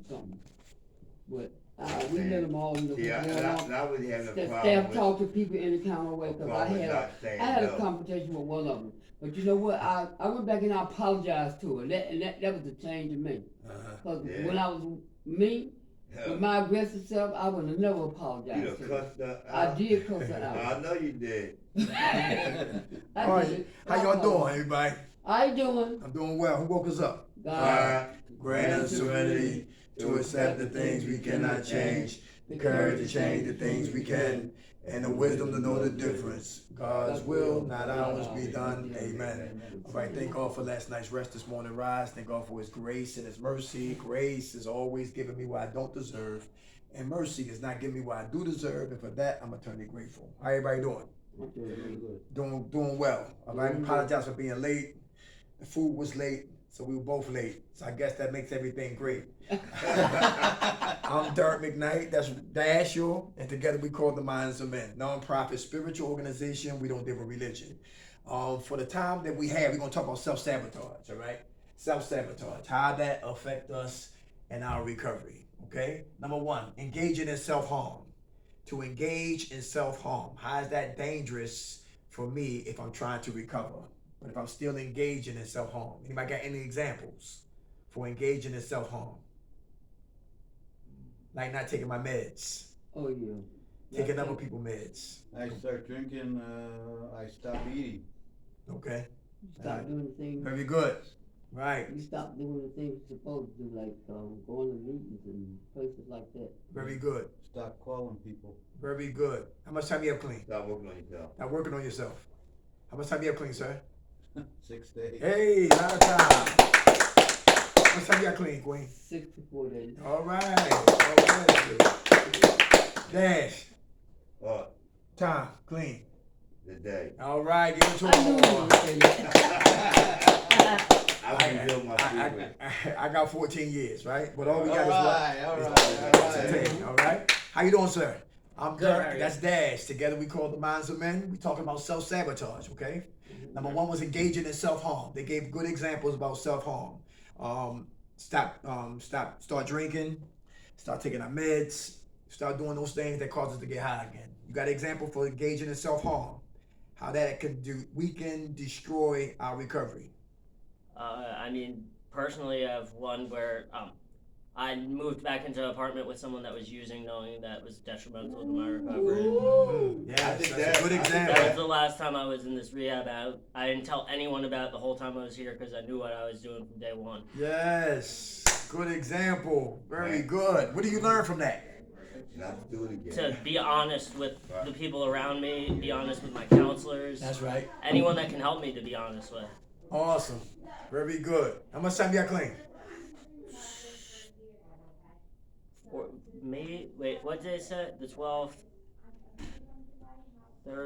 something. But we let them all know. Yeah, and I was having a problem Staff with talk to people any kind of way, a cause problem with not saying I had a no. conversation with one of them. But you know what, I went back and I apologized to her, that was a change in me. Cause Yeah. when I was me, with my aggressive self, I would have never You apologized done to her. cussed her I out. did cuss her out. I know you did. I All right, did. how y'all doing, everybody? How you doing? I'm doing well. Who woke us up? God. Grant us serenity to accept the things we cannot change, the courage to change the things we can, and the wisdom to know the difference. God's will, not ours, be done. Amen. All right, thank God for last night's rest, this morning rise. Thank God for His grace and His mercy. Grace is always giving me what I don't deserve, and mercy is not giving me what I do deserve. And for that, I'm eternally grateful. How everybody doing? Doing well. All right, I apologize for being late. The food was late, so we were both late. So I guess that makes everything great. I'm Derek McKnight, that's Dashul, and together we call the Minds of Men, non-profit spiritual organization. We don't deal with religion. For the time that we have, we're gonna talk about self-sabotage, all right? Self-sabotage, how that affect us and our recovery, okay? Number one, engaging in self-harm. To engage in self-harm, how is that dangerous for me if I'm trying to recover? But if I'm still engaging in self-harm, anybody got any examples for engaging in self-harm? Like not taking my meds, Oh, yeah. taking other people's meds. I start drinking, I stop eating. Okay, Stop doing the things. very good. Right, You stop doing the things you're supposed to do, like going to meetings and places like that. very good, Stop calling people. very good. How much time you have clean? Stop working on yourself. Not working on yourself. How much time you have clean, sir? 6 days. Hey, lot of time. How much time you got clean, Queen? 64 days. All right. Dash, What? time, clean. The day. All right, give it to I knew him. you would say that. I revealed my secret. I got 14 years, right? But all we got All right, is all what? right. 10, all right? How you doing, sir? I'm Good, how are Dirk. you? That's Dash. Together we call the Minds of Men. We talking about self-sabotage, okay? Number one was engaging in self-harm. They gave good examples about self-harm. Start drinking, start taking our meds, start doing those things that cause us to get high again. You got an example for engaging in self-harm. How that can weaken, destroy our recovery. I mean, personally, I have one where I moved back into an apartment with someone that was using, knowing that was detrimental to my recovery. Yeah, I that's think a that- good I think That example. was the last time I was in this rehab. I didn't tell anyone about it the whole time I was here because I knew what I was doing from day one. Yes, good example. Very Right. good. What do you learn from that? Not to do it again. To be honest with the people around me, be honest with my counselors, That's right. anyone that can help me to be honest with. Awesome. Very good. How much time you got clean? Or maybe, wait, what did I say? The 12th?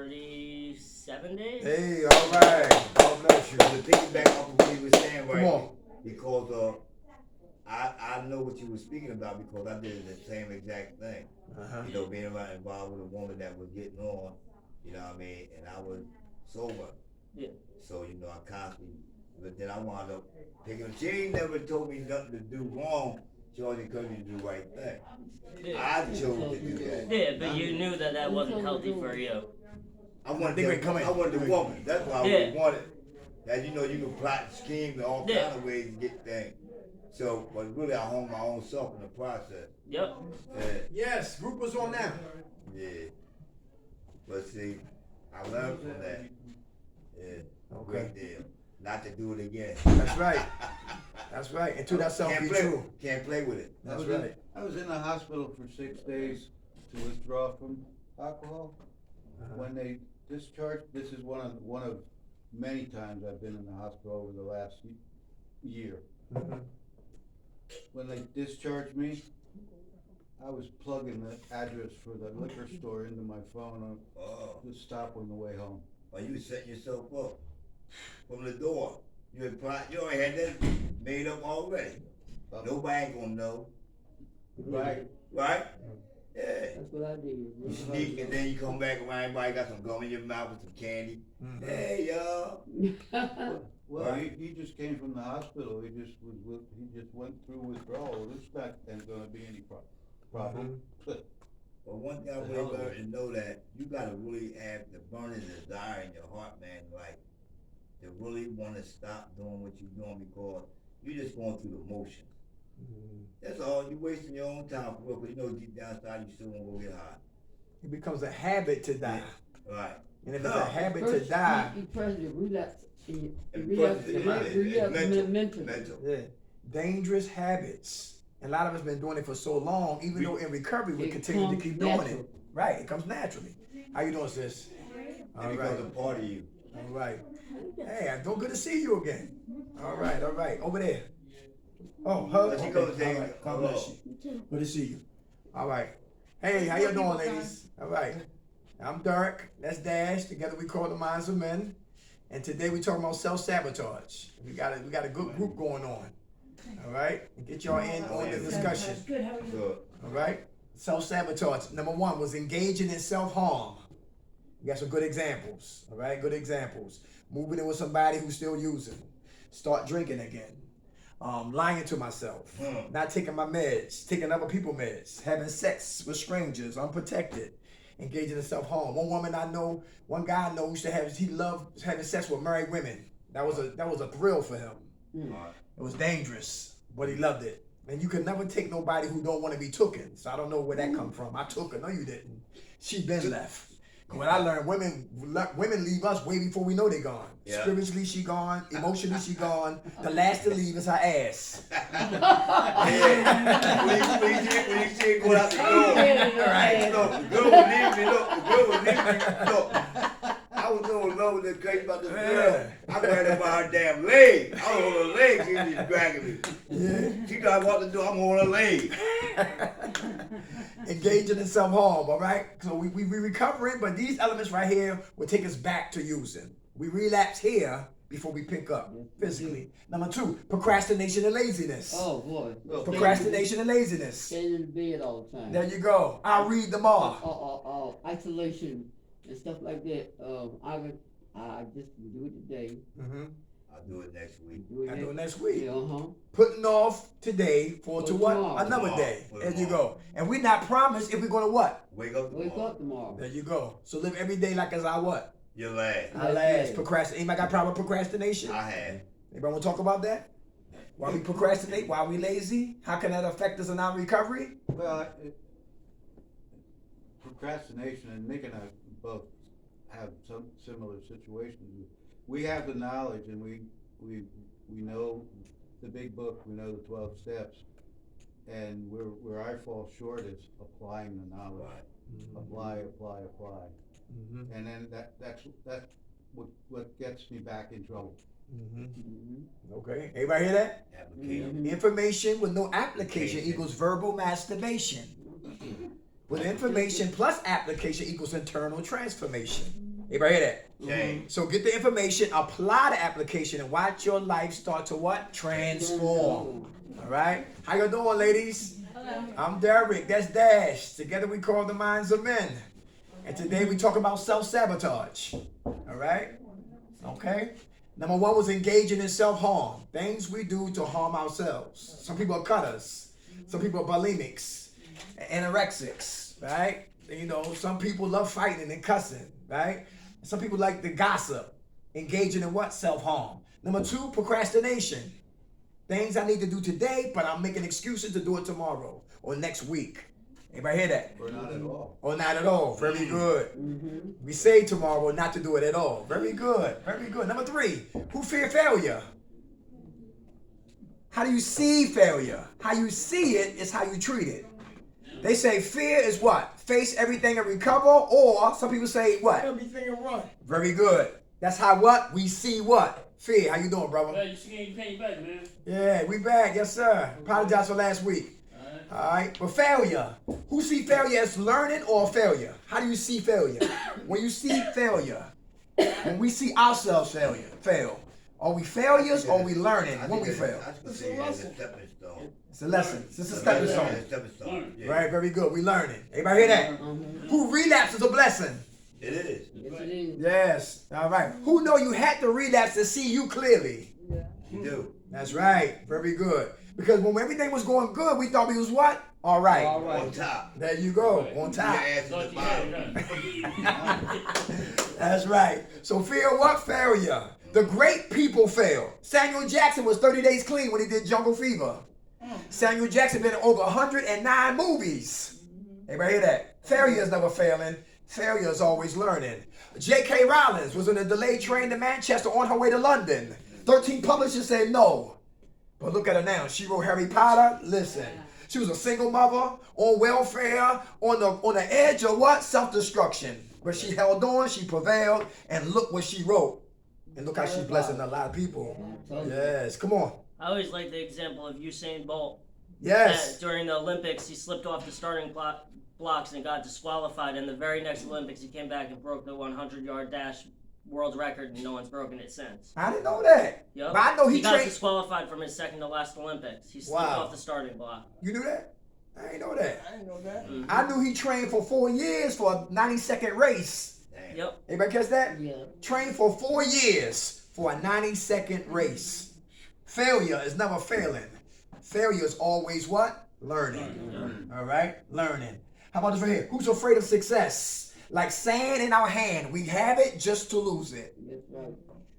37 days? Hey, all right. God bless you. To piggyback off of what you were saying, Come right? on. Because I know what you were speaking about because I did the same exact thing. Uh-huh. You know, being around involved with a woman that was getting on, you know what I mean, and I was sober. Yeah. So, you know, I constantly, but then I wound up picking. She ain't never told me nothing to do wrong. She always encouraged me to do the right thing. Yeah. I chose to do that. Yeah, but you knew that that wasn't healthy for you. I wanted They the, would come in. I wanted the woman. That's why I Yeah. really wanted. As you know, you can plot and scheme in all Yeah. kind of ways to get things. So, but really, I honed my own self in the process. Yep. Yes, group was on now. Yeah. But see, I learned from that. Yeah. Okay. Great deal. Not to do it again. That's right. That's right. Until that self Can't be play. true. Can't play with it. That's I was right. I was in the hospital for 6 days to withdraw from alcohol. When they discharged, this is one of many times I've been in the hospital over the last year. Mhm. When they discharged me, I was plugging the address for the liquor store into my phone Oh, to stop on the way home. well, you set yourself up from the door. You already had that made up already. Nobody ain't gonna know, Right. right? Yeah. That's what I did. You sneak and then you come back around, everybody got some gum in your mouth with some candy. Mhm. Hey, y'all. Well, Right. he just came from the hospital, he just went through withdrawal, there's not gonna be any problem. But one thing I really learned to know that you gotta really have the burning desire in your heart, man, like to really wanna stop doing what you're doing because you're just going through the motions. That's all. You're wasting your own time for real, because you know deep down inside you still wanna go get high. It becomes a habit to die. Right. And if it's a habit to die, You present relapse. You It's mental. mental. yeah, dangerous habits. And a lot of us been doing it for so long, even though in recovery we It continue to comes keep doing natural. it. Right, it comes naturally. How you doing, sis? All It right, becomes a part of you. all right. Hey, I'm doing good to see you again. All right, over there. Oh, hug. Let's Okay. go, Dave. All right. God bless you. Good to see you. All right. Hey, how you doing, ladies? All right. I'm Dirk. That's Dash. Together we call the Minds of Men. And today we talking about self-sabotage. We got a good group going on. All right. And get y'all in on the discussion. Good, how are you? Good. All right. Self-sabotage. Number one was engaging in self-harm. We got some good examples. All right. Good examples. Moving in with somebody who's still using. Start drinking again. Lying to myself. Not taking my meds. Taking other people's meds. Having sex with strangers. Unprotected. Engaging in self-harm. One woman I know, one guy I know he loved having sex with married women. That was a thrill for him. It was dangerous, but he loved it. And you can never take nobody who don't want to be tooken. So I don't know where that come from. I took her. No, you didn't. She been left. When I learned women leave us way before we know they gone. Yeah. Spiritually she gone. Emotionally she gone. The last to leave is her ass. Yeah. When you see it go out the door. Right. Look, the girl was leaving me. Look, the girl was leaving me. Look. I was so in love with that crazy about this girl. I grabbed her by her damn leg. I was on her leg. She was just dragging me. Yeah. She tried to walk the door. I'm on her leg. Engaging in self-harm, all right? So we recovering, but these elements right here will take us back to using. We relapse here before we pick up physically. Number two, procrastination and laziness. Oh boy. Procrastination and laziness. Staying in the bed all the time. There you go. I'll read them all. Isolation and stuff like that. I just do it today. Mm-hmm. I'll do it next week. I'll do it next week. Yeah, Putting off today for to what? tomorrow. Another day. For There you tomorrow. go. And we're not promised if we're going to what? Wake up Wake tomorrow. up tomorrow. There you go. So live every day like as our what? Your last. Our last. Procrastination. Anybody got a problem with procrastination? I have. Anybody want to talk about that? Why we procrastinate? Why we lazy? How can that affect us in our recovery? Well, procrastination and Nick and I both have some similar situations. We have the knowledge and we know the big book, we know the 12 steps, and where I fall short is applying the knowledge. Apply. Mm-hmm. And then that's what gets me back in trouble. Mm-hmm. Okay. Everybody hear that? Application. Information with no application equals verbal masturbation. With information plus application equals internal transformation. Everybody hear that? Change. So get the information, apply the application, and watch your life start to what? Transform. All right? How you doing, ladies? Hello. I'm Derek. That's Dash. Together we call the Minds of Men. And today we talk about self-sabotage. All right? Okay? Number one was engaging in self-harm. Things we do to harm ourselves. Some people are cutters. Some people are bulimics, anorexics, right? You know, some people love fighting and cussing, right? Some people like to gossip, engaging in what? Self-harm. Number two, procrastination. Things I need to do today, but I'm making excuses to do it tomorrow or next week. Anybody hear that? Or not at all. Or not at all. Very good. Mm-hmm. We say tomorrow not to do it at all. Very good. Very good. Number three, who fear failure? How do you see failure? How you see it is how you treat it. They say fear is what? Face everything and recover, or some people say what? Everything and run. Very good. That's how what? We see what? Fear. How you doing, brother? Well, you see, you paying back, man. Yeah, we back. Yes, sir. Apologize for last week. All right. But failure. Who see failure as learning or failure? How do you see failure? When you see failure, when we see ourselves fail, are we failures or are we learning when we fail? I should say it's a stepping stone. It's a lesson. It's a stepping It's stone. a stepping stone. Yeah. Right, very good. We learning. Everybody hear that? Who relapse is a blessing? It is. Yes, it is. Yes. All right. Who know you had to relapse to see you clearly? You do. That's right. Very good. Because when everything was going good, we thought we was what? All right. All right. On top. There you go. Right. On Your top. ass at the bottom. That's right. So fear what? Failure. The great people fail. Samuel Jackson was 30 Days Clean when he did Jungle Fever. Samuel Jackson been in over 109 movies. Everybody hear that? Failure is never failing. Failure is always learning. J.K. Rowling was on a delayed train to Manchester on her way to London. 13 publishers said no. But look at her now. She wrote Harry Potter. Listen. She was a single mother, on welfare, on the edge of what? Self-destruction. But she held on, she prevailed, and look what she wrote. And look how she's blessing a lot of people. Yes, come on. I always like the example of Usain Bolt. Yes. During the Olympics, he slipped off the starting blocks and got disqualified. And the very next Olympics, he came back and broke the 100-yard dash world record, and no one's broken it since. I didn't know that. Yep. But I know he got trained. disqualified from his second to last Olympics. He slipped Wow. off the starting block. You knew that? I didn't know that. I didn't know that. Mhm. I knew he trained for 4 years for a 90-second race. Damn. Yep. Anybody catch that? Yeah. Trained for 4 years for a 90-second race. Failure is never failing. Failure is always what? Learning. All right? Learning. How about this right here? Who's afraid of success? Like sand in our hand. We have it just to lose it. That's right.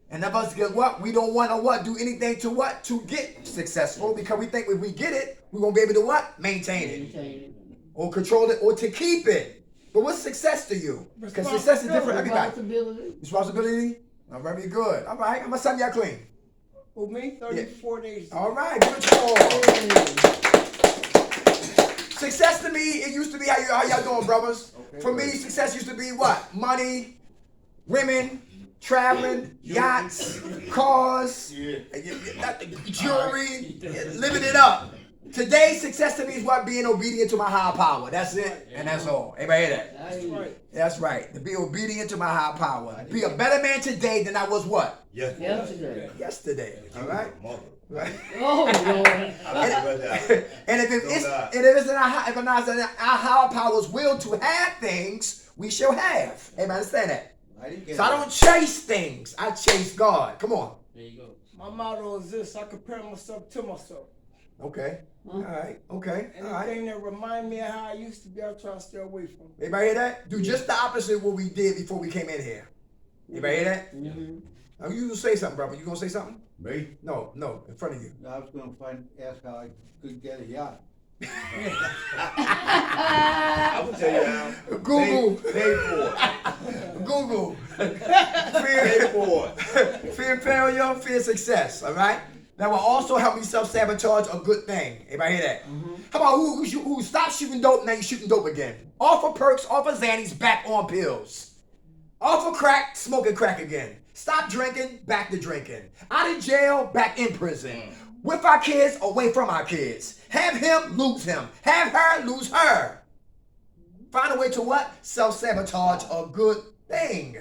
And of us get what? We don't want to what? Do anything to what? To get successful, because we think if we get it, we're going to be able to what? Maintain it. Maintain it. Or control it, or to keep it. But what's success to you? Because success is different for everybody. Responsibility. Responsibility? Oh, very good. All right. I'm going to send y'all clean. Who, me? 34 days. All right. Good job. Success to me, it used to be, how y'all doing, brothers? Okay. For me, success used to be what? Money, women, traveling, yachts, cars, jewelry, living it up. Today, success to me is what? Being obedient to my higher power. That's it, and that's all. Everybody hear that? That's right. That's right. To be obedient to my higher power. Be a better man today than I was what? Yesterday. Yesterday. All right? Right. Oh, Lord. And if it's in our higher power's will to have things, we shall have. Everybody understand that? I didn't get So I don't chase things. I chase God. Come on. There you go. My motto is this: I compare myself to myself. Okay. All right. Okay. All right. Anything that remind me of how I used to be, I try to stay away from. Everybody hear that? Do just the opposite of what we did before we came in here. Everybody hear that? Mm-hmm. Now you gonna say something, brother. You gonna say something? Me? No, in front of you. I was gonna ask how I could get a yacht. I will tell you how. Google. Pay for it. Google. Pay Fear, for it. fear failure, fear success. All right. That will also help me self-sabotage a good thing. Everybody hear that? How about who stopped shooting dope, now you shooting dope again? Off of perks, off of Xannies, back on pills. Off of crack, smoking crack again. Stop drinking, back to drinking. Out of jail, back in prison. With our kids, away from our kids. Have him, lose him. Have her, lose her. Find a way to what? Self-sabotage a good thing.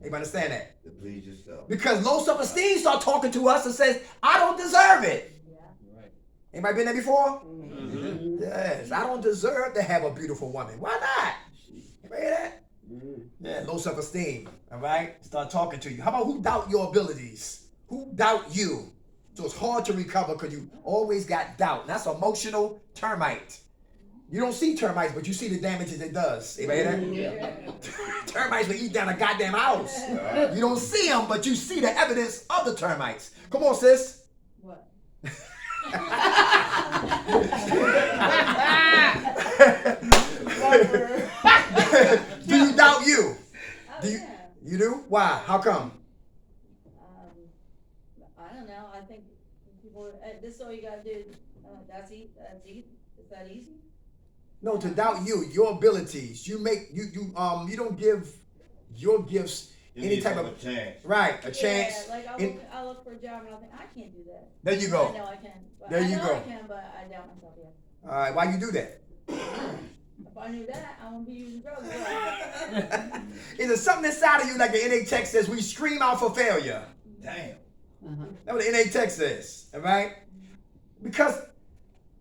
Anybody understand that? To please yourself. Because low self-esteem start talking to us and says, I don't deserve it. Right. Anybody been there before? Mm-hmm. Yes, I don't deserve to have a beautiful woman. Why not? Anybody hear that? Yeah, low self-esteem, all right? Start talking to you. How about who doubt your abilities? Who doubt you? So it's hard to recover because you always got doubt. And that's emotional termite. You don't see termites, but you see the damages it does. Anybody hear that? Termites will eat down a goddamn house. You don't see them, but you see the evidence of the termites. Come on, sis. What? Do you doubt you? Oh, Do you? yeah. You do? Why? How come? I don't know. I think people. This is all you gotta do. That's easy. Is that easy? No, to doubt you, your abilities. You don't give your gifts You any need type some of chance. right, a chance. Yeah, like I look for a job and I think I can't do that. There you I go. know I can. But There I you know go. I can, but I doubt myself yet. All right, why you do that? If I knew that, I wouldn't be using drugs. would I? Is there something inside of you, like the NA text says, we scream out for failure? Damn. That's what the NA text says, all right? Because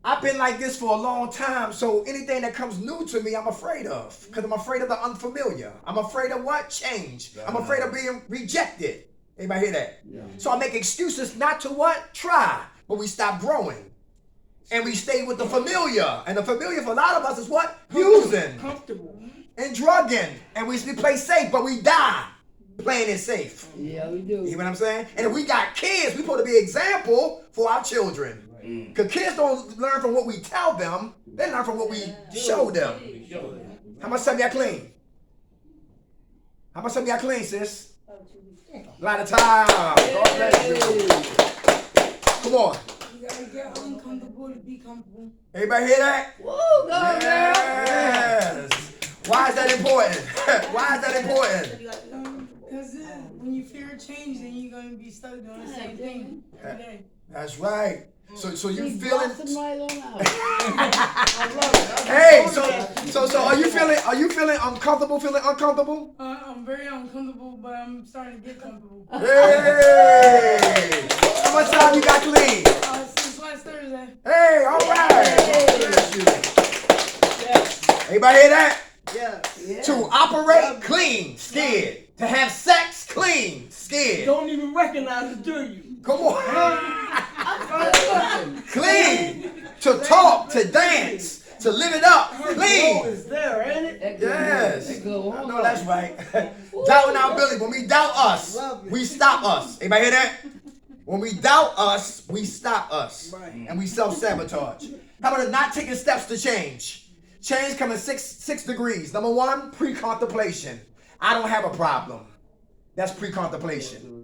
I've been like this for a long time, so anything that comes new to me, I'm afraid of. Because I'm afraid of the unfamiliar. I'm afraid of what? Change. I'm afraid of being rejected. Anybody hear that? Yeah. So I make excuses not to what? Try. But we stop growing. And we stay with the familiar. And the familiar for a lot of us is what? Using Comfortable. and drugging. And we play safe, but we die playing it safe. Yeah, we do. You know what I'm saying? And if we got kids, we supposed to be an example for our children. Because kids don't learn from what we tell them. They learn from what we show them. How much time y'all clean? How much time y'all clean, sis? A lot of time. God bless you. Come on. You gotta get uncomfortable to be comfortable. Everybody hear that? Woo, go, girl. Yes. Why is that important? Why is that important? Because when you fear change, then you're gonna be stuck doing the same thing every day. That's right. So you He feeling? busted right on out. I love it. Hey, so are you feeling uncomfortable? Feeling uncomfortable? I'm very uncomfortable, but I'm starting to get comfortable. Hey! How much time you got clean? Since last Thursday. Hey, all right. Bless you. Everybody hear that? Yeah. To operate clean, scared. To have sex clean, scared. Don't even recognize it, do you? Come on. Clean. To talk, to dance, to live it up. Flow Clean. is there, ain't it? That go Yes. That go I on. know that's right. Doubting our ability. When we doubt us, we stop us. Anybody hear that? When we doubt us, we stop us. Right. And we self-sabotage. How about not taking steps to change? Change comes in six degrees. Number one, pre-contemplation. I don't have a problem. That's pre-contemplation.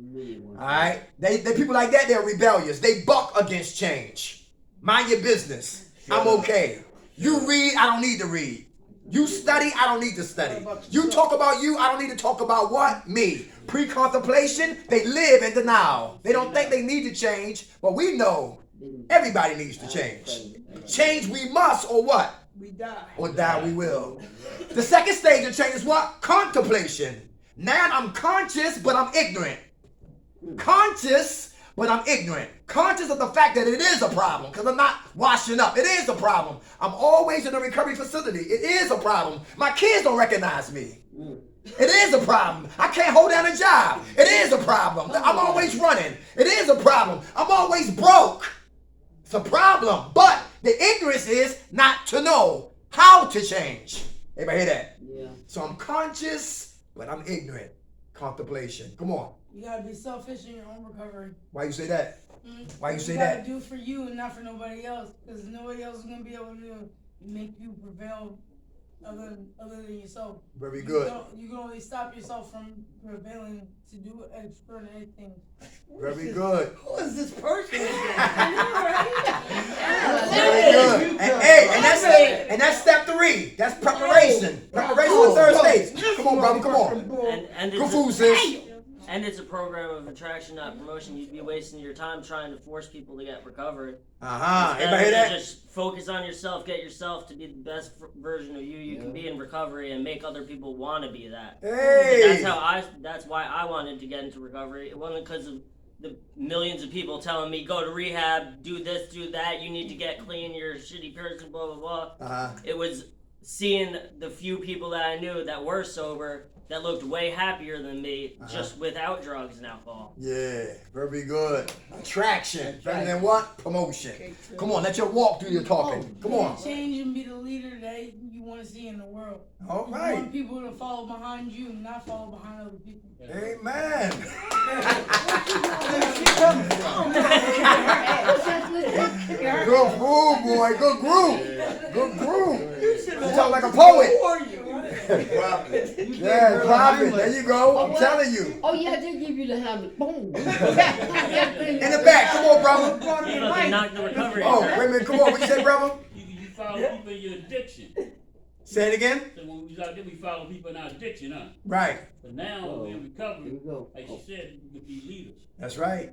All right? They people like that, they're rebellious. They buck against change. Mind your business. I'm okay. You read, I don't need to read. You study, I don't need to study. You talk about you, I don't need to talk about what? Me. Pre-contemplation, they live in denial. They don't think they need to change, but we know everybody needs to change. Change we must, or what? We die. Or die we will. The second stage of change is what? Contemplation. Now I'm conscious, but I'm ignorant. Conscious, but I'm ignorant. Conscious of the fact that it is a problem because I'm not washing up. It is a problem. I'm always in a recovery facility. It is a problem. My kids don't recognize me. It is a problem. I can't hold down a job. It is a problem. I'm always running. It is a problem. I'm always broke. It's a problem. But the ignorance is not to know how to change. Everybody hear that? Yeah. So I'm conscious, but I'm ignorant. Contemplation. Come on. You gotta be selfish in your own recovery. Why you say that? Why you say You gotta that? do it for you and not for nobody else, because nobody else is gonna be able to make you prevail other than yourself. Very good. You can only stop yourself from prevailing to do extraordinary things. Very good. Who is this person? Very good. And that's step 3. That's preparation. Preparation for third stage. Come on, brother. Come on. And Good it's food, sis. and it's a program of attraction, not promotion. You'd be wasting your time trying to force people to get recovered. Everybody hear that? Just focus on yourself, get yourself to be the best version of you can be in recovery, and make other people want to be that. Hey. That's why I wanted to get into recovery. It wasn't because of the millions of people telling me go to rehab, do this, do that. You need to get clean. You're a shitty person. Blah blah blah. It was seeing the few people that I knew that were sober that looked way happier than me, just without drugs and alcohol. Yeah, very good. Attraction. Better than what? Promotion. Come on, let your walk do your talking. Come on. Change and be the leader that you want to see in the world. All You right. want people to follow behind you, not follow behind other people. Amen. Good food, boy. Good group. Good group. You talk like a poet. Yeah, prophet. There you go. I'm telling you. Oh yeah, they give you the hammer. Boom. In the back. Come on, brother. You fucking knocked the recovery. Oh, out. wait a minute. Come on. What you say, brother? You follow people in your addiction. Say it again. So when we was out there, we follow people in our addiction, huh? Right. But now we're in Here recovery. we go. Like she said, we could be leaders. That's right.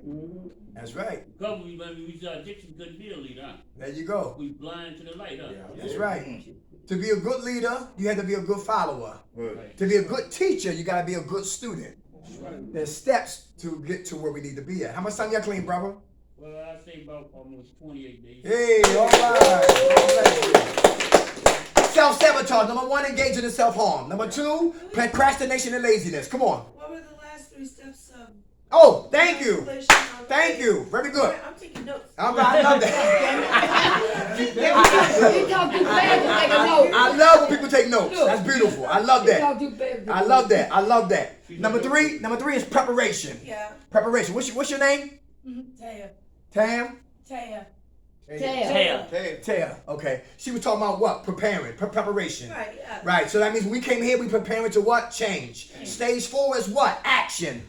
That's right. Recovery, when we was our addiction, we couldn't be a leader, huh? There you go. We blind to the light, huh? That's right. To be a good leader, you have to be a good follower. Right. To be a good teacher, you got to be a good student. There's steps to get to where we need to be at. How much time y'all clean, brother? Well, I'd say about almost 28 days. Hey, all right. Self-sabotage. Number 1, engaging in self-harm. Number 2, procrastination and laziness. Come on. What were the last 3 steps of Oh, thank you. Thank you. Very good. I'm taking notes. I love that. You talk too fast to take a note. I love when people take notes. That's beautiful. I love You that. talk too fast. I love that. I love that. Number three is preparation. Yeah. Preparation. What's your name? Taya. Tam? Taya. Taya. Taya. Okay. She was talking about what? Preparing. Preparation. Right, yeah. Right. So that means when we came here, we preparing to what? Change. Stage 4 is what? Action.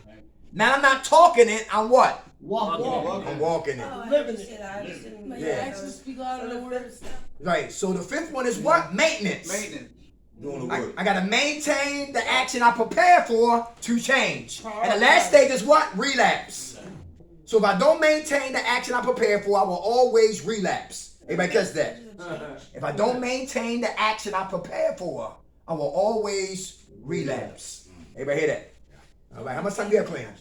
Now I'm not talking it. I'm what? Walk. I'm walking it. Oh, I Living understand. it. I understand. But Yeah. yeah, actually speak louder than words. Right. So the 5th one is what? Maintenance. Doing the work. I gotta maintain the action I prepare for to change. And the last stage is what? Relapse. So if I don't maintain the action I prepare for, I will always relapse. Everybody catch that? If I don't maintain the action I prepare for, I will always relapse. Everybody hear that? All right. How much time do you have, Clan?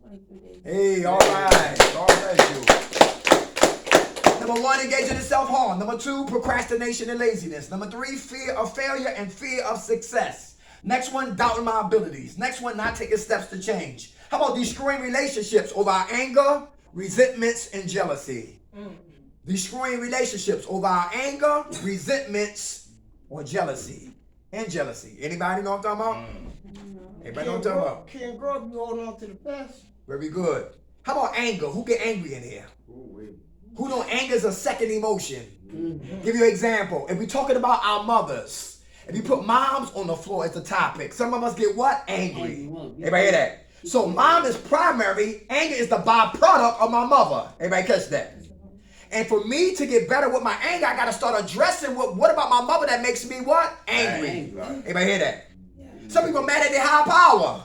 23 days. Hey, all right. All right, you. Number 1, engaging in self-harm. Number 2, procrastination and laziness. Number 3, fear of failure and fear of success. Next one, doubting my abilities. Next one, not taking steps to change. How about destroying relationships over our anger, resentments, and jealousy? Destroying relationships over our anger, resentments, or jealousy. And jealousy. Anybody know what I'm talking about? Everybody know what I'm talking about? Can't grow up, you holding on to the past. Very good. How about anger? Who get angry in here? Who know anger is a second emotion? Give you an example. If we're talking about our mothers, if you put moms on the floor as the topic, some of us get what? Angry. Everybody hear that? So mom is primary, anger is the byproduct of my mother. Everybody catch that? And for me to get better with my anger, I gotta start addressing what about my mother that makes me what? Angry. Everybody hear that? Some people are mad at their high power.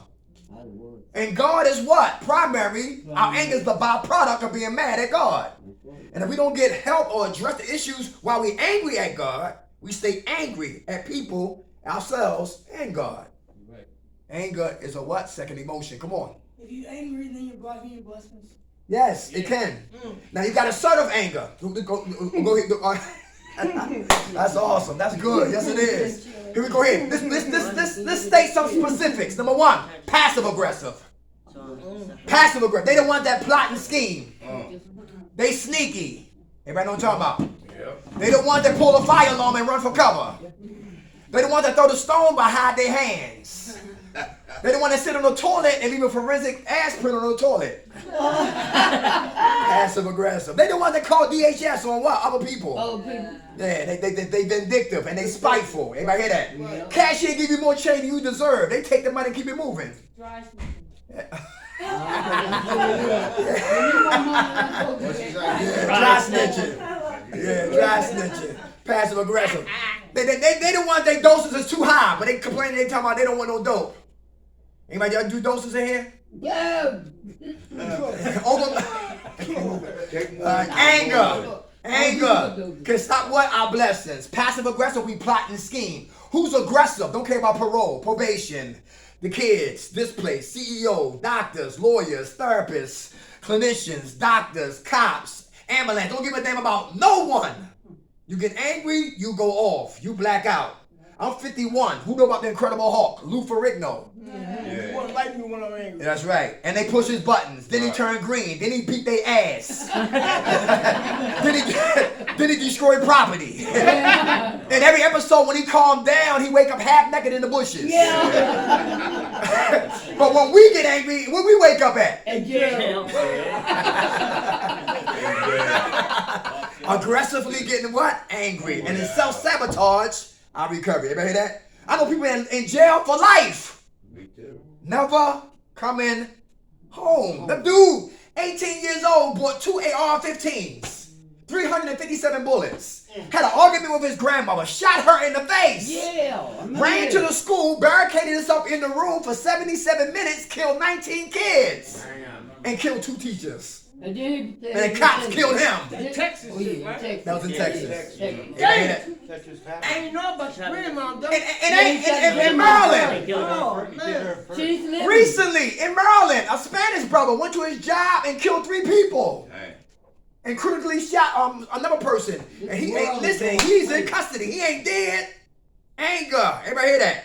And God is what? Primary. Our anger is the byproduct of being mad at God. And if we don't get help or address the issues while we're angry at God, we stay angry at people, ourselves, and God. Anger is a what? Second emotion. Come on. If you're angry, then you're blocking your blessings. Yes, it can. Now you got assertive anger. Go ahead. That's awesome. That's good. Yes, it is. Here we go. Here. Let's state some specifics. Number 1, passive aggressive. Passive aggressive. They don't want that plot and scheme. They sneaky. Everybody know what I'm talking about? They don't want to pull a fire alarm and run for cover. They don't want to throw the stone but hide their hands. They don't want to sit on the toilet and leave a forensic ass print on the toilet. Passive aggressive. They don't want to call DHS on what? Other people. Yeah, they vindictive and they spiteful. Everybody hear that? Cashier give you more change than you deserve. They take the money and keep it moving. Dry Dry snitching. Yeah, dry snitching. Passive aggressive. They don't want their doses is too high, but they complaining, they talking about they don't want no dope. Anybody else do doses in here? Yeah. Anger can stop what? Our blessings. Passive aggressive, we plot and scheme. Who's aggressive? Don't care about parole, probation, the kids, this place, CEO, doctors, lawyers, therapists, clinicians, doctors, cops, ambulance. Don't give a damn about no one. You get angry, you go off. You black out. I'm 51. Who know about the Incredible Hulk? Lou Ferrigno. You want to like me when I'm angry. That's right. And they push his buttons. Then he turn green. Then he beat their ass. then he destroy property. And every episode when he calmed down, he wake up half naked in the bushes. But when we get angry, where we wake up at? In jail. Aggressively getting what? Angry. And in self-sabotage, I recover. Everybody hear that? I know people in jail for life. Me too. Never coming home. The dude, 18 years old, bought 2 AR-15s, 357 bullets, had an argument with his grandmother, shot her in the face, ran to the school, barricaded himself in the room for 77 minutes, killed 19 kids, and killed 2 teachers. And the cops killed him. Texas, right? That was in Texas. That just happened. I ain't know about your grandma. And in Maryland. Oh, man. Recently, in Maryland, a Spanish brother went to his job and killed 3 people. And critically shot another person. And he's in custody. He ain't dead. Anger. Everybody hear that?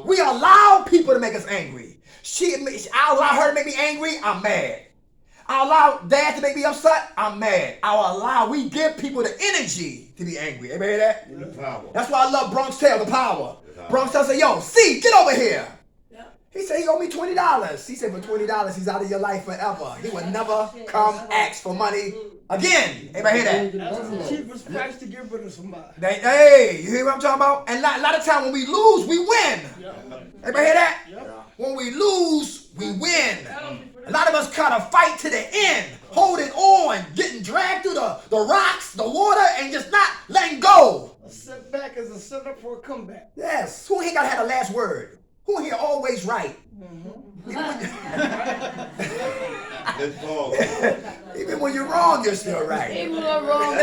We allow people to make us angry. I'll allow her to make me angry, I'm mad. I'll allow dad to make me upset, I'm mad. We give people the energy to be angry. Everybody hear that? The power. That's why I love Bronx Tale, the power. Bronx Tale say, yo, C, get over here. He said he owed me $20. He said for $20 he's out of your life forever. He would never come ask for money again. Everybody hear that? Cheapest price to get rid of somebody. Hey, you hear what I'm talking about? And a lot of time when we lose, we win. Everybody hear that? When we lose, we win. A lot of us kind of fight to the end, holding on, getting dragged through the rocks, the water, and just not letting go. A setback is a setup for a comeback. Yes. Who here got to have the last word? Who here always right? Even when you're wrong, you're still right. Even when I'm wrong.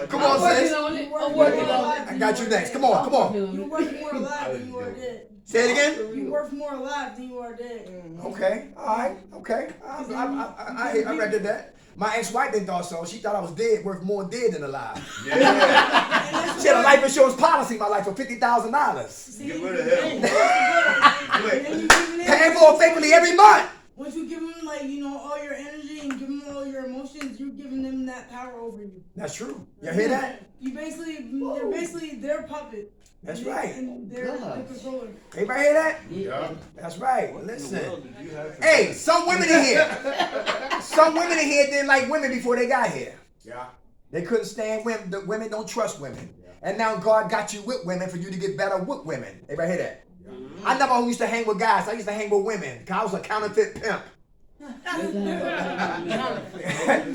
Come on, sis. I'm working on it. I got you next. Come on, come on. You're worth more alive than you are dead. Say it again. You're worth more alive than you are dead. Okay, all right, okay. I read that. My ex-wife didn't thought so. She thought I was dead, worth more dead than alive. Yeah. She had a life insurance policy in my life for $50,000. Get rid of him. Paying for it faithfully every month. Once you give them, like, all your energy and give them all your emotions, you're giving them that power over you. That's true. You hear that? They're basically their puppet. That's right. And they're the controller. Everybody hear that? Yeah. That's right. Listen. Hey, some women in here didn't like women before they got here. Yeah. They couldn't stand women. The women don't trust women. And now God got you with women for you to get better with women. Everybody hear that? I never used to hang with guys. I used to hang with women. Because I was a counterfeit pimp.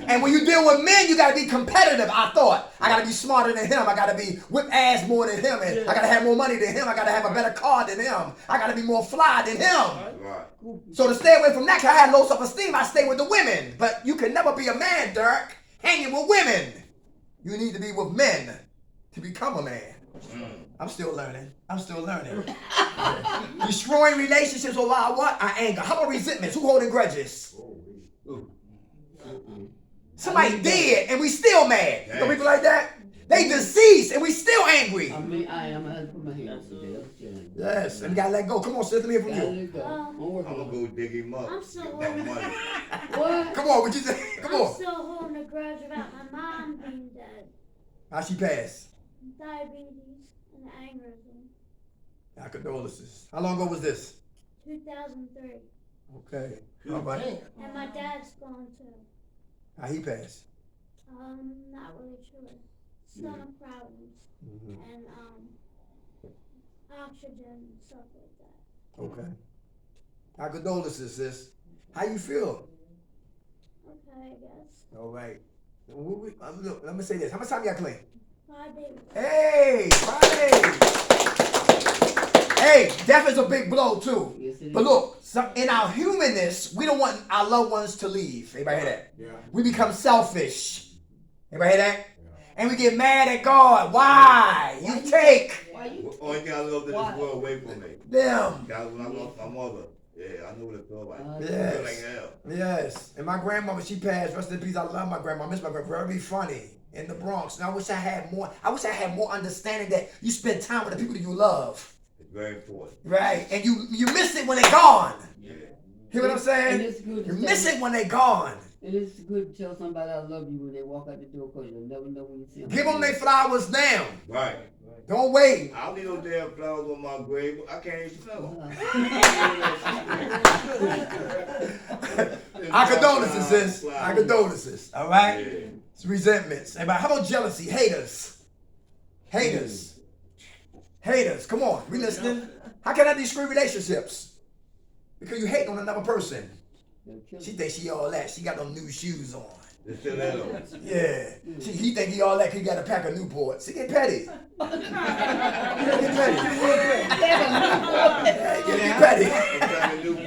And when you deal with men, you got to be competitive. I thought I got to be smarter than him. I got to be whip ass more than him, and I got to have more money than him. I got to have a better car than him. I got to be more fly than him. Right. So to stay away from that, 'cause I had low self-esteem, I stay with the women. But you can never be a man, Dirk, hanging with women. You need to be with men to become a man. I'm still learning. Destroying relationships over what? Our anger. How about resentments? Who holding grudges? Somebody dead and we still mad. You know people like that? They deceased and we still angry. I mean, I am. I had to put my hands together. Yes, and you gotta let go. Come on, sis, let me hear from you. I'm gonna go dig him up. I'm still Get that holding. money. What? Come on, what you say? Come I'm on. still holding a grudge about my mom being dead. How she passed? Diabetes and aneurysm. Our condolences. How long ago was this? 2003. Okay. All right. And my dad's gone too. How he passed? Not really sure. Stomach problems and oxygen and stuff like that. Okay. Our condolences, sis. How you feel? Okay, I guess. All right. Look, let me say this. How much time you got clean? 5 days. Hey, Friday. Hey, death is a big blow too. Yes, it But is. look, in our humanness, we don't want our loved ones to leave. Everybody hear that? Yeah. We become selfish. Everybody hear that? And we get mad at God. Why? You take Only thing I love this world away from me. them. Guys, when I lost my mother, yeah, I know what it felt like. It Yes. felt like hell. Yes. And my grandmother, she passed. Rest in peace. I love my grandma. I miss my grandma. Very funny in the Bronx. And I wish I had more understanding that you spend time with the people that you love. It's very important. Right. And you miss it when they're gone. Yeah. Hear what I'm saying? And it's good to You miss it when they're gone. And it's good to tell somebody I love you when they walk out the door, because you'll never know when you see them. Give them their flowers now. Right. Don't wait. I don't need no damn flowers on my grave. I can't even smell them. Our condolences, sis. Our condolences. All right? Yeah. It's resentments. Everybody, how about jealousy? Haters. Haters. Haters. Come on. We listening? How can I destroy relationships? Because you hate on another person. She thinks she all that. She got them new shoes on. It's still that on. Yeah. He think he all that because he got a pack of Newports. She get petty. Get petty. Get petty.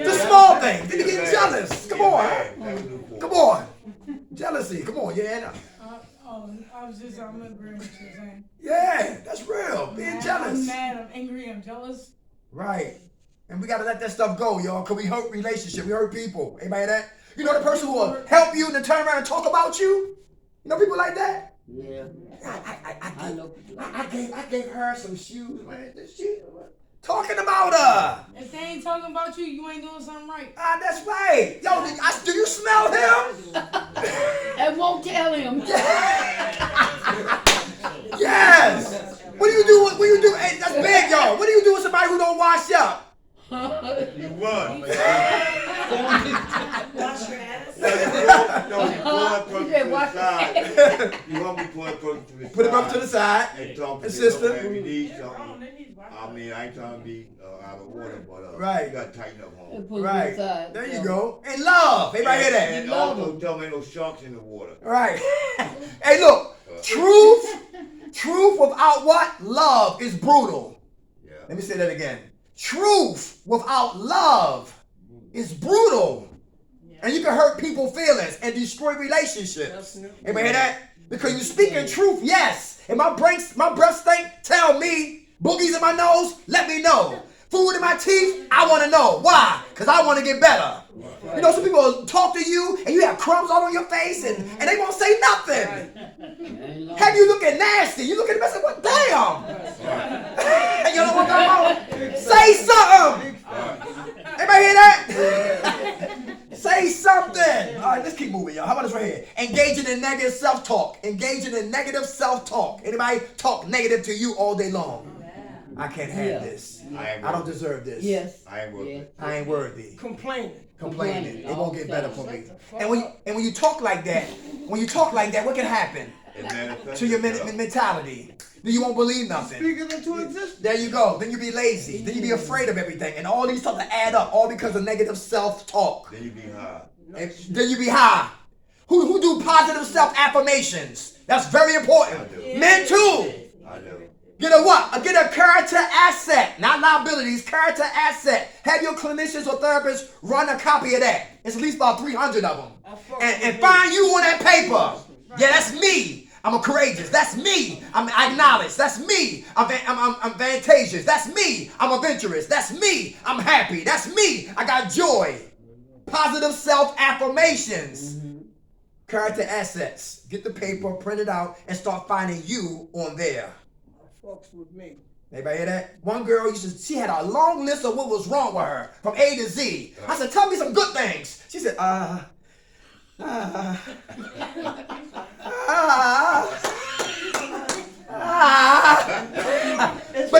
The small things. Then you get jealous. Come on. Come on. Jealousy. Come on. Yeah. I'm agreeing with what you're saying. Yeah. That's real. Being jealous. I'm mad, I'm angry, I'm jealous. Right. And we got to let that stuff go, y'all, because we hurt relationships. We hurt people. Anybody that? You know the person who will help you and then turn around and talk about you? You know people like that? Yeah. I know. I gave her some shoes, man. The shoes. Talking about her. If they ain't talking about you, you ain't doing something right. Ah, that's right. Yo, do you smell him? And won't tell him. Yes. What do you do? What do you do? Hey, that's big, y'all. What do you do with somebody who don't wash up? You run. Wash your ass. No, you pull that person Yeah, to the watch side. You want me to pull that person to the side. Put him up to the side. And talk to And them, sister. "Look, man, we need something." I mean, I ain't trying to be out of order, but Right. you gotta tighten up home. And pull him Right. aside. There you go. And love. Everybody hear that? And love also them. tell me ain't no sharks in the water. Right. Hey, look. Truth without what? Love is brutal. Yeah. Let me say that again. Truth without love is brutal. And you can hurt people's feelings and destroy relationships. Anybody hear that? Because you speaking truth, yes. And my breath stink, tell me. Boogies in my nose, let me know. Food in my teeth, I want to know. Why? Because I want to get better. You know, some people will talk to you and you have crumbs all on your face and they won't say nothing. Have you looking nasty? You look at them and say, well, damn. You know what I'm talking about? Say something. Anybody hear that? Say something. All right, let's keep moving, y'all. How about this right here? Engaging in negative self-talk. Engaging in negative self-talk. Anybody talk negative to you all day long? I can't have this. I don't deserve this. Yes. I ain't worthy. I ain't worthy. Complaining. Complaining. It won't get better for me. Fuck And when you talk like that, what can happen It manifests to your itself. mentality? Then you won't believe nothing. Speaking into existence. There you go. Then you be lazy. Then you be afraid of everything. And all these stuff to add up, all because of negative self-talk. Then you be high. And then you be high. Who do positive self-affirmations? That's very important. I do. Men too. I do. Get a what? Get a character asset. Not liabilities, character asset. Have your clinicians or therapists run a copy of that. It's at least about 300 of them. And find you on that paper. Yeah, that's me. I'm courageous. That's me. I acknowledge. That's me. I'm vantageous. That's me. I'm adventurous. That's me. I'm happy. That's me. I got joy. Positive self-affirmations. Character assets. Get the paper, print it out, and start finding you on there. Fucks with me. Anybody hear that? One girl, she had a long list of what was wrong with her from A to Z. I said, tell me some good things. She said, but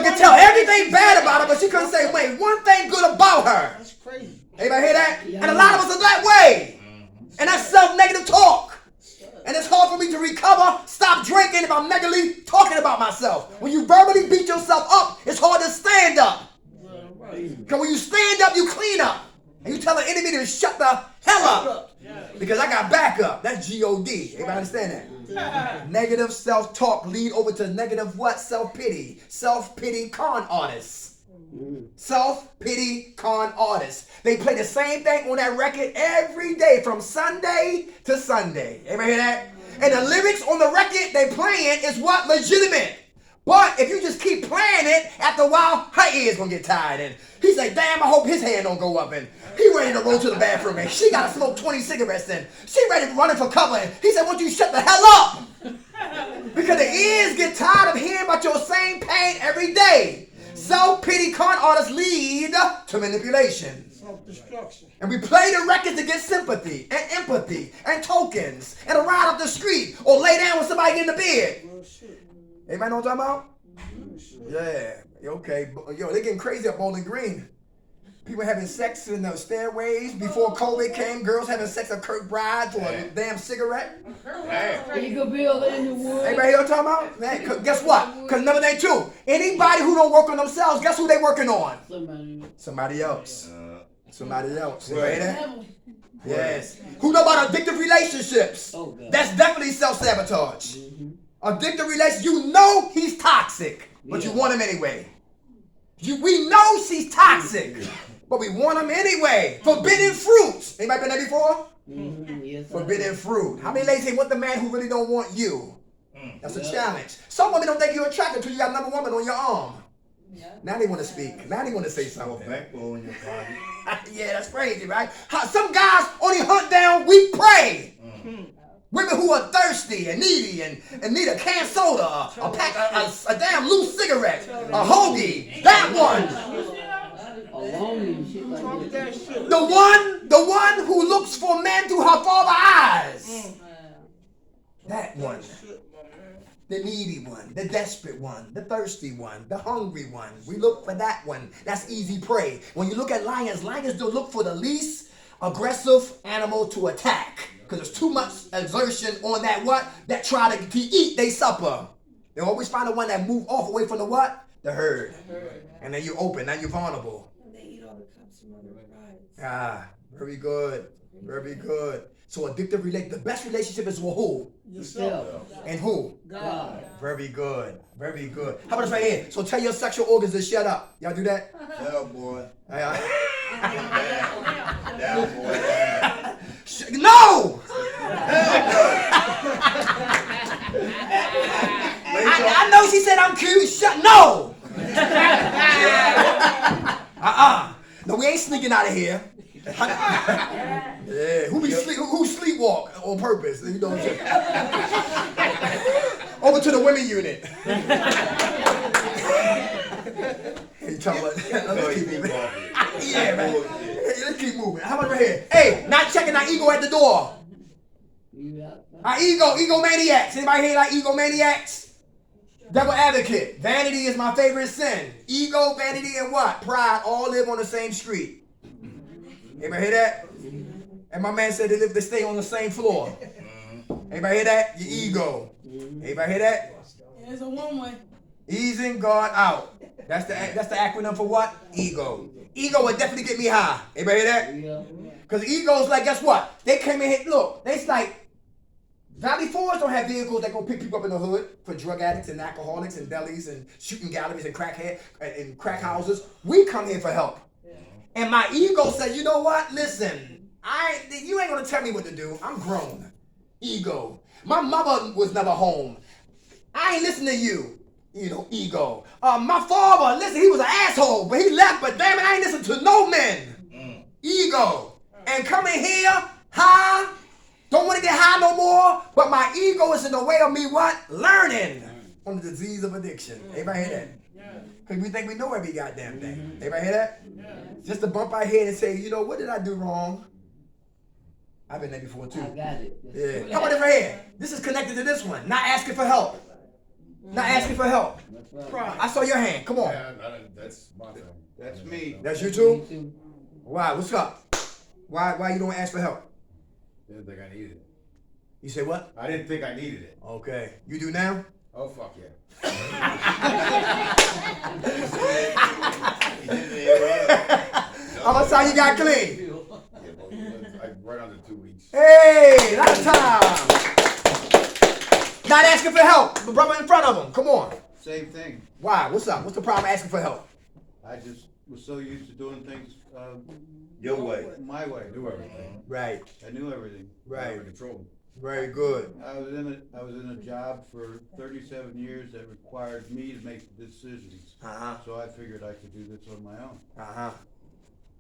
could tell everything bad about her, but she couldn't say, wait, one thing good about her. That's crazy. Anybody hear that? And a lot of us are that way. And that's self-negative talk. And it's hard for me to recover, stop drinking if I'm negatively talking about myself. When you verbally beat yourself up, it's hard to stand up. Because when you stand up, you clean up. And you tell the enemy to shut the hell up. Because I got backup. That's G-O-D. Everybody understand that? Negative self-talk lead over to negative what? Self-pity. Self-pity con artists. Self-pity con artists. They play the same thing on that record every day from Sunday to Sunday. Everybody hear that? And the lyrics on the record they playing is what? Legitimate. But if you just keep playing it, after a while, her ears gonna get tired. And he's like, damn, I hope his hand don't go up. And he ready to roll to the bathroom. And she gotta smoke 20 cigarettes. And she ready to run for cover. And he said, won't you shut the hell up? Because the ears get tired of hearing about your same pain every day. Self-pity con artists lead to manipulation. Self-destruction. And we play the records to get sympathy and empathy and tokens and a ride up the street or lay down with somebody in the bed. Real shit. Anybody know what I'm talking about? Real shit. Yeah. Okay. Yo, they getting crazy up Bowling Green. People having sex in the stairways before COVID came. Girls having sex at Kirkbride for a damn cigarette. Eagle Bill in the woods. Anybody hear what I'm talking about? Man, guess what? Because another thing too. Anybody who don't work on themselves, guess who they working on? Somebody else. Somebody else. Anybody hear that? Yes. Who know about addictive relationships? Oh, God. That's definitely self-sabotage. Addictive relationship. You know he's toxic, but you want him anyway. We know she's toxic, but we want him anyway. Forbidden fruits. Anybody been there before? Yes, Forbidden fruit. How many ladies say, want the man who really don't want you? That's a challenge. Some women don't think you're attractive until you got another woman on your arm. Now they want to speak. Now they want to say something. Bankroll in your pocket. Yeah, that's crazy, right? Some guys only hunt down weak prey. Women who are thirsty and needy and need a can of soda, a damn loose cigarette, a hoagie, that one. lonely and shit like Talk that shit. The one who looks for men through her father's eyes. That one. Shit, my man. The needy one, the desperate one, the thirsty one, the hungry one. We look for that one. That's easy prey. When you look at lions don't look for the least aggressive animal to attack. Because there's too much exertion on that what? That try to eat they supper. They always find the one that move off away from the what? The herd. And then you're open, now you're vulnerable. And they eat all the cups from other brides. Ah, very good. Very good. So addictive the best relationship is with who? yourself. And who? God. Very good. Very good. How about this right here? So tell your sexual organs to shut up. Y'all do that? Shut up, boy. Down, boy. No! I know she said I'm cute. No! No, we ain't sneaking out of here. Yeah, who sleepwalk on purpose? You know what I'm saying? Over to the women unit. Hey, talk about let's keep moving. Yeah, man. Hey, let's keep moving. How about right here? Hey, not checking our ego at the door. Our egomaniacs. Anybody here like egomaniacs? Devil advocate. Vanity is my favorite sin. Ego, vanity, and what? Pride all live on the same street. Anybody hear that? And my man said they stay on the same floor. Anybody hear that? Your ego. Anybody hear that? It's a one-way. Easing God out. That's the acronym for what? Ego. Ego would definitely get me high. Anybody hear that? Yeah. Because ego's like, guess what? They came in here, look, it's like, Valley Forge don't have vehicles that go pick people up in the hood for drug addicts and alcoholics and delis and shooting galleries and crackhead and crack houses. We come here for help. And my ego said, you know what? Listen, you ain't gonna tell me what to do. I'm grown. Ego. My mother was never home. I ain't listen to you. You know, ego. My father, listen, he was an asshole, but he left, but damn it, I ain't listen to no men. Ego. And coming here, high, don't want to get high no more, but my ego is in the way of me what? Learning on the disease of addiction. Everybody hear that? Because we think we know every goddamn thing. Everybody hear that? Just to bump our head and say, you know, what did I do wrong? I've been there before too. I got it. Yeah. How about this right here? This is connected to this one. Not asking for help. Not asking for help. I saw your hand. Come on. Yeah, that's my thing. That's me. That's you too? Why? What's up? Why you don't ask for help? Didn't think I needed it. You say what? I didn't think I needed it. Okay. You do now? Oh, fuck yeah. How much time you got clean? Yeah, but like right under 2 weeks. Hey, lot of time. Not asking for help. The brother in front of him. Come on. Same thing. Why? What's up? What's the problem asking for help? I just was so used to doing things Your way. my way. I knew everything. Right. I knew everything. Right. Under control. Very good. I was in a job for 37 years that required me to make the decisions. So I figured I could do this on my own.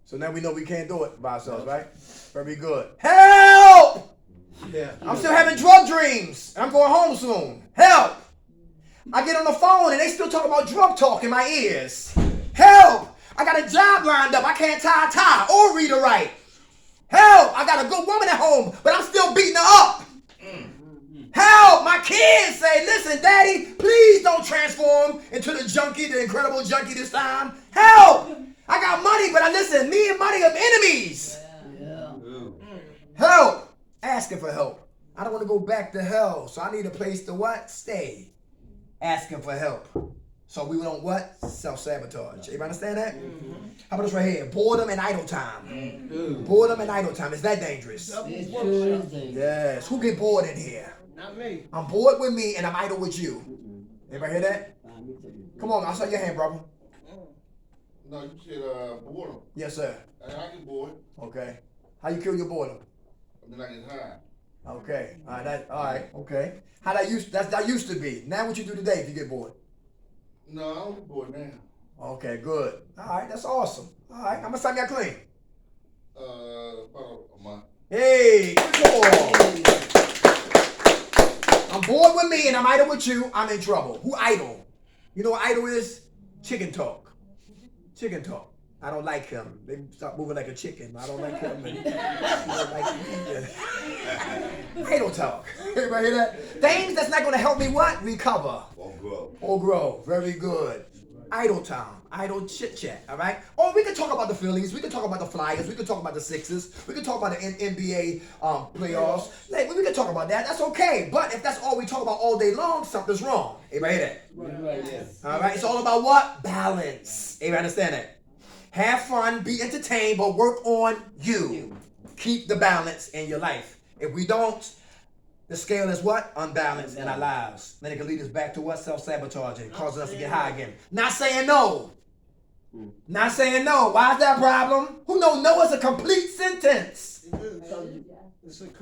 So now we know we can't do it by ourselves, right? Very good. Help! Yeah. I'm still having drug dreams. I'm going home soon. Help! I get on the phone and they still talk about drug talk in my ears. Help! I got a job lined up. I can't tie a tie or read or write. Help! I got a good woman at home, but I'm still beating her up. Help! My kids say, listen, Daddy, please don't transform into the junkie, the incredible junkie this time. Help! I got money, but listen, me and money are enemies. Help! Asking for help. I don't want to go back to hell, so I need a place to what? Stay. Asking for help. So we don't what? Self-sabotage. Everybody understand that? How about this right here? Boredom and idle time. Boredom and idle time. Is that dangerous? It sure is dangerous. Yes. Who get bored in here? Not me. I'm bored with me and I'm idle with you. Everybody hear that? Come on, I saw your hand, brother. No, you said boredom. Yes, sir. I get bored. Okay. How you kill your boredom? I mean, I get high. Okay. All right. Okay. That used to be. Now what you do today if you get bored? No, I don't get bored now. Okay, good. All right, that's awesome. All right, how much time you got clean? About a month. Hey, good boy. I'm bored with me and I'm idle with you. I'm in trouble. Who idle? You know what idle is? Chicken talk. Chicken talk. I don't like him. They start moving like a chicken. I don't like him. And, don't like me. Idle talk. Everybody hear that? Things that's not going to help me what? Recover. Or grow. Or grow. Very good. Idle time. Idle chit chat. All right? Or we can talk about the Phillies. We can talk about the Flyers. We can talk about the Sixers. We can talk about the NBA playoffs. Like, we can talk about that. That's okay. But if that's all we talk about all day long, something's wrong. Everybody hear that? Right, yes. All right? It's all about what? Balance. Everybody understand that? Have fun, be entertained, but work on you. Keep the balance in your life. If we don't, the scale is what? Unbalanced in our lives. Then it can lead us back to what? Self-sabotaging, causing us to get high again. Not saying no. Not saying no. Why is that a problem? Who knows no is a complete sentence?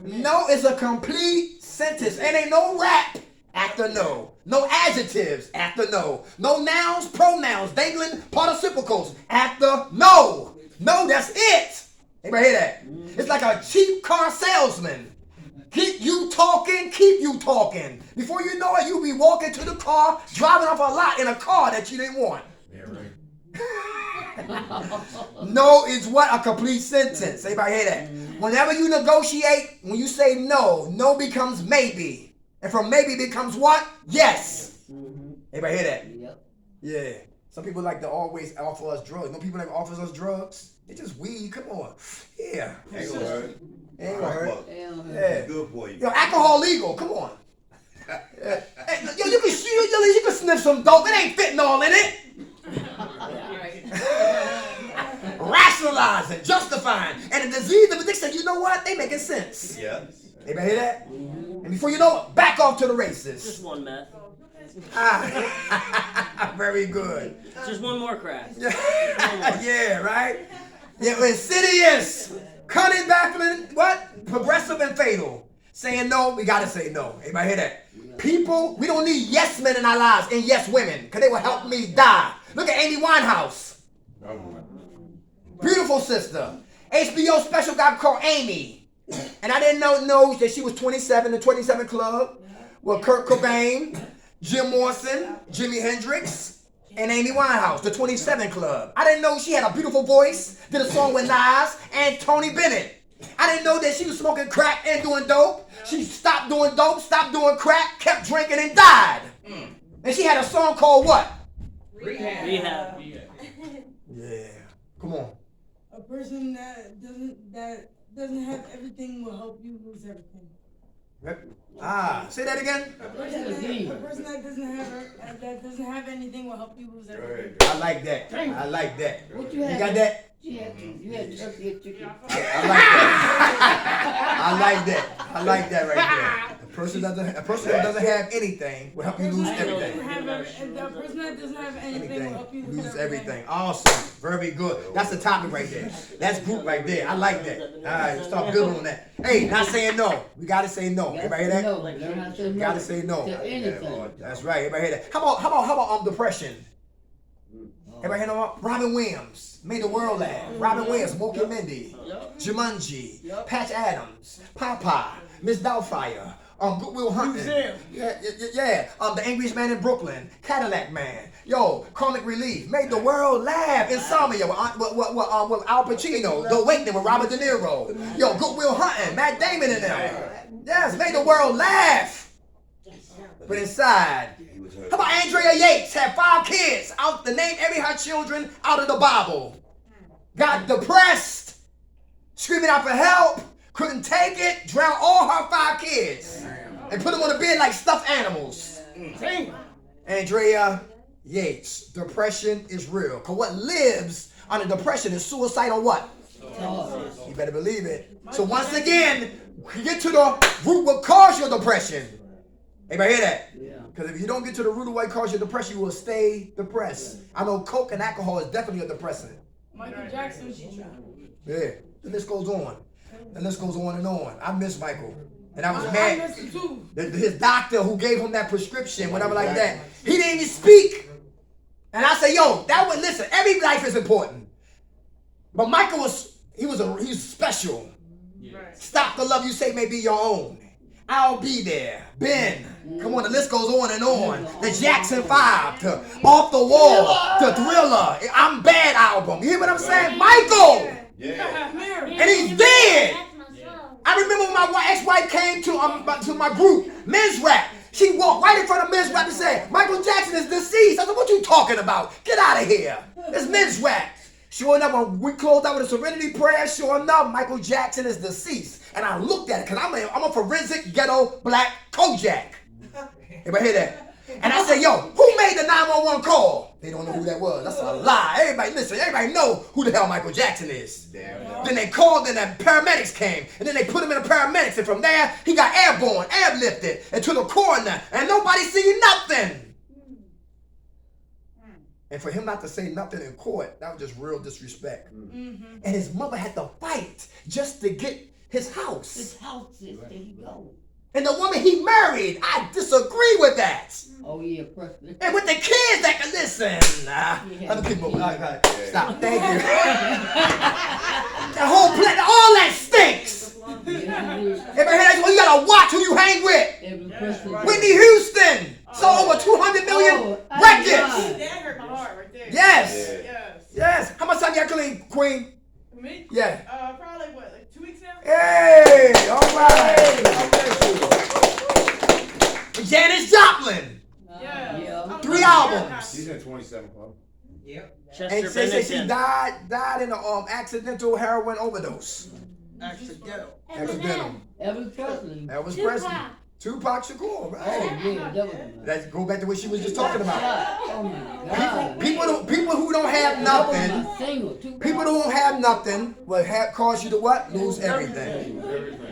No is a complete sentence. And ain't no rap after no. No adjectives after no. No nouns, pronouns, dangling participles after no. No, that's it. Anybody hear that? It's like a cheap car salesman. Keep you talking, keep you talking. Before you know it, you'll be walking to the car, driving off a lot in a car that you didn't want. Yeah, right. No is what? A complete sentence. Anybody hear that? Whenever you negotiate, when you say no, no becomes maybe. And from maybe becomes what? Yes. Anybody hear that? Yep. Yeah. Some people like to always offer us drugs. No people like offers us drugs. It's just weed. Come on. Yeah. Ain't gonna hurt. Ain't gonna hurt. Hell, Yeah. It's good for you. Yo, alcohol legal. Come on. Hey, yo, you can sniff some dope. It ain't fentanyl in it. Rationalizing, justifying, and the disease of addiction. You know what? They making sense. Yeah. Anybody hear that? And before you know it, back off to the races. Just one meth. Very good. Just one more crack. Yeah, right? Yeah, insidious, cunning, baffling, what? Progressive and fatal. Saying no, we gotta say no. Anybody hear that? People, we don't need yes men in our lives and yes women, because they will help me die. Look at Amy Winehouse. Beautiful sister. HBO special got called Amy. And I didn't know that she was 27, the 27 Club, with Kurt Cobain, Jim Morrison, Jimi Hendrix, and Amy Winehouse, the 27 Club. I didn't know she had a beautiful voice, did a song with Nas and Tony Bennett. I didn't know that she was smoking crack and doing dope. She stopped doing dope, stopped doing crack, kept drinking and died. And she had a song called what? Rehab. Yeah. Come on. A person that doesn't have everything will help you lose everything. Say that again. A person that doesn't have anything will help you lose everything. I like that. I like that. What you You had? got that? You had turkey and chicken. I like that. I like that. I like that right there. A person that doesn't have anything will help you lose everything. A person that doesn't have anything will help you Lose everything. Awesome. Very good. That's the topic right there. That's group right there. I like that. All right, stop building on that. Hey, not saying no. We gotta say no. Everybody hear that? No, learn how to say no. You gotta say no. To anything. That's right. Everybody hear that? How about depression? Everybody hear about Robin Williams? Made the world laugh. Robin Williams, Smokey and Mindy, Jumanji, Patch Adams, Popeye, Miss Doubtfire, Goodwill Hunting. The Angriest Man in Brooklyn, Cadillac Man. Yo, Comic Relief, made the world laugh. Insomnia with Al Pacino, The Awakening with Robert De Niro. Yo, Goodwill Hunting, Matt Damon in there. Yes, made the world laugh. But inside, how about Andrea Yates? Had 5 kids. Out to name every her children out of the Bible. Got depressed, screaming out for help, couldn't take it, drowned all her 5 kids, and put them on the bed like stuffed animals. Andrea Yates. Depression is real. Cause what lives under depression is suicidal what? You better believe it. So once again, get to the root what caused your depression. Anybody hear that? Yeah. Because if you don't get to the root of what caused your depression, you will stay depressed. I know coke and alcohol is definitely a depressant. Michael Jackson. Yeah. The list goes on. The list goes on and on. I miss Michael. And I was I mad. miss him too. His doctor who gave him that prescription, whatever like that, he didn't even speak. And I say, yo, listen, every life is important. But Michael was special. Yeah. Stop the love you say may be your own. I'll be there. Ben. Come on, the list goes on and on. The Jackson 5 to Off the Wall to Thriller. I'm Bad album. You hear what I'm saying? Michael. Yeah. And he's dead. That's my song. I remember when my ex-wife came to my group, Men's Rap. She walked right in front of Men's Rap and said, Michael Jackson is deceased. I said, what you talking about? Get out of here. It's Men's Rap. Sure enough, when we closed out with a serenity prayer, sure enough, Michael Jackson is deceased. And I looked at it, because I'm a forensic ghetto black Kojak. Everybody hear that? And I said, yo, who made the 911 call? They don't know who that was. That's a lie. Everybody, listen, everybody know who the hell Michael Jackson is. Damn. Then they called and the paramedics came. And then they put him in the paramedics. And from there, he got airborne, airlifted, and to the coroner. And nobody seen nothing. And for him not to say nothing in court, that was just real disrespect. And his mother had to fight just to get his house. His house is, there you go. And the woman he married, I disagree with that. Oh yeah, Preston. And with the kids that can listen. Other people, stop. Thank you. The whole planet, all that stinks. Everybody hear that? Well, you gotta watch who you hang with. Whitney Houston sold over 200 million records. That hurt my heart right there. Yes. Yes. Yes. How much time you got clean, Queen? Me? Yeah. Probably what, like 2 weeks now? Hey, all right. Janis Joplin. Yeah. 3 albums. She's in 27 Club. Chester And say she Bennington. died in an accidental heroin overdose. Accidental. Elvis Presley. That was Presley. Tupac Shakur, right? Oh yeah, that was. Let's go back to what she was just talking about. Oh my God. People who don't have nothing, My single, people who don't have nothing will cause you to what? Lose everything.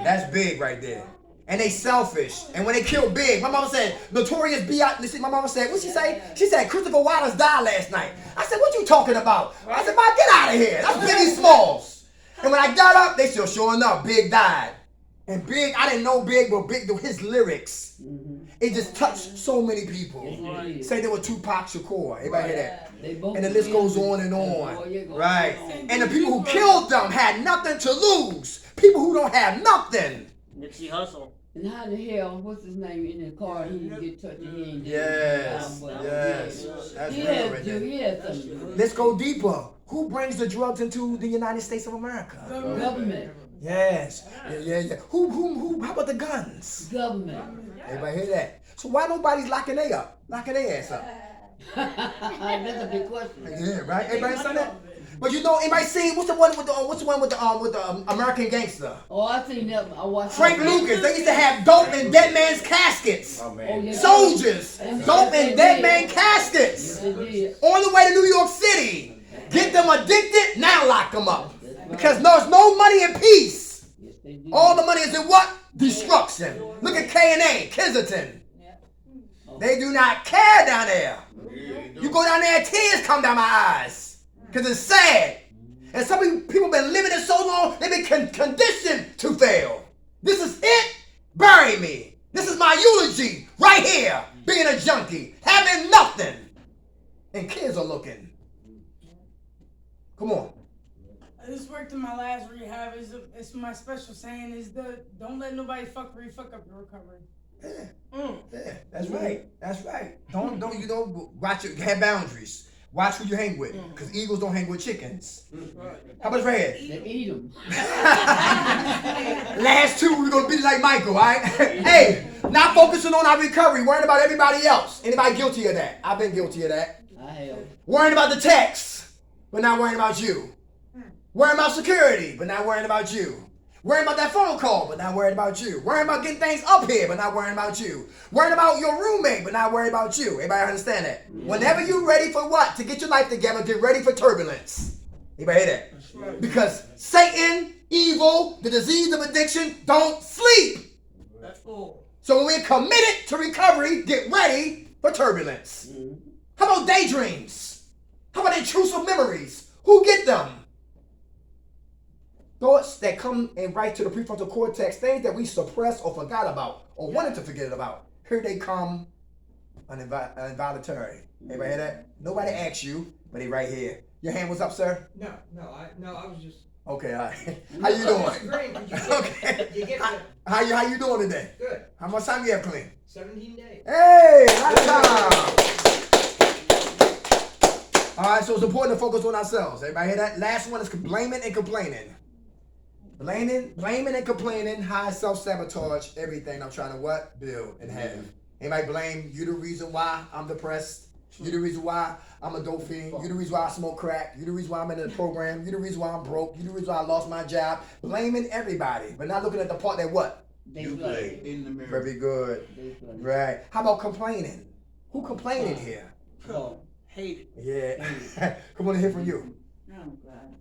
That's big right there. And they selfish. And when they kill Big, my mama said, Notorious B.I.G. My mama said, what'd she say? She said, Christopher Waters died last night. I said, what you talking about? I said, man, get out of here. That's Biggie Smalls. And when I got up, they still showing up. Big died. And Big, I didn't know Big, but Big, his lyrics, it just touched so many people. Say they were Tupac Shakur. Everybody hear that? And the list goes on and on. Right. And the people who killed them had nothing to lose. People who don't have nothing. Nipsey Hussle. And how the hell, what's his name in the car? He didn't get touched. He ain't Yes. That's real right there. Yes. Let's go deeper. Who brings the drugs into the United States of America? Government. Yes. Yeah. Who, how about the guns? Government. Everybody hear that? So why nobody's locking their ass up? That's a big question. Yeah, right? Everybody understand that? But you know, anybody seen what's the one with the American Gangster? Oh, I seen that. I watched Frank Lucas. They used to have dope in dead man's caskets. Oh, man. Soldiers, dope in dead man caskets. On the way to New York City. Get them addicted, now lock them up. Because there's no money in peace. All the money is in what? Destruction. Look at K&A, Kensington. They do not care down there. You go down there, tears come down my eyes. Because it's sad. And some people been living it so long, they've been conditioned to fail. This is it. Bury me. This is my eulogy right here. Being a junkie. Having nothing. And kids are looking. Come on. I just worked in my last rehab. It's my special saying is don't let nobody fuck up your recovery. Yeah, that's right. That's right. Don't watch it. Have boundaries. Watch who you hang with, because eagles don't hang with chickens. How much right here? They eat them. Last 2, we're gonna be like Michael, all right? Hey, not focusing on our recovery, worrying about everybody else. Anybody guilty of that? I've been guilty of that. I have. Worrying about the text, but not worrying about you. Worrying about security, but not worrying about you. Worrying about that phone call, but not worried about you. Worrying about getting things up here, but not worrying about you. Worrying about your roommate, but not worried about you. Everybody understand that? Whenever you're ready for what? To get your life together, get ready for turbulence. Anybody hear that? Right. Because Satan, evil, the disease of addiction, don't sleep. That's cool. So when we're committed to recovery, get ready for turbulence. How about daydreams? How about intrusive memories? Who get them? Thoughts that come and right to the prefrontal cortex, things that we suppressed or forgot about or wanted to forget about. Here they come involuntary. Everybody hear that? Nobody asked you, but they right here. Your hand was up, sir? No, I was just. Okay, all right. How you doing? Okay. How you doing today? Good. How much time you have clean? 17 days. Hey, nice time. All right, so it's important to focus on ourselves. Everybody hear that? Last one is blaming and complaining. Blaming and complaining, high self-sabotage, everything I'm trying to what? Build and have. Anybody blame you the reason why I'm depressed? You the reason why I'm a dope fiend. You the reason why I smoke crack. You the reason why I'm in the program. You the reason why I'm broke. You the reason why I lost my job. Blaming everybody, but not looking at the part that what? They play. In the mirror. Very good. They play. Right. How about complaining? Who complaining here? Oh, hate it. Yeah. Come on and hear from you. Oh, God.